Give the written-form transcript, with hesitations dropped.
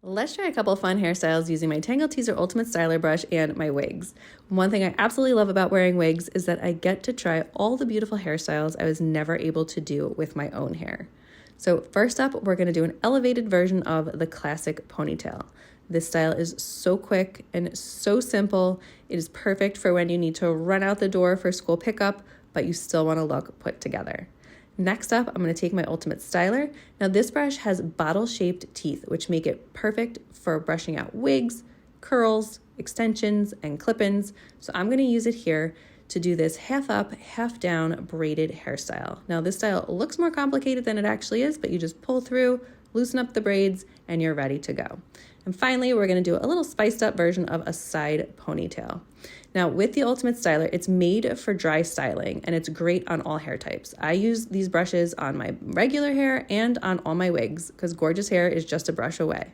Let's try a couple of fun hairstyles using my Tangle Teezer Ultimate Styler brush and my wigs. One thing I absolutely love about wearing wigs is that I get to try all the beautiful hairstyles I was never able to do with my own hair. So first up, we're going to do an elevated version of the classic ponytail. This style is so quick and so simple. It is perfect for when you need to run out the door for school pickup, but you still want to look put together. Next up, I'm going to take my Ultimate Styler. Now this brush has bottle-shaped teeth, which make it perfect for brushing out wigs, curls, extensions, and clip-ins. So I'm going to use it here to do this half up, half down braided hairstyle. Now this style looks more complicated than it actually is, but you just pull through, loosen up the braids, and you're ready to go. And finally, we're going to do a little spiced up version of a side ponytail. Now with the Ultimate Styler, it's made for dry styling and it's great on all hair types. I use these brushes on my regular hair and on all my wigs because gorgeous hair is just a brush away.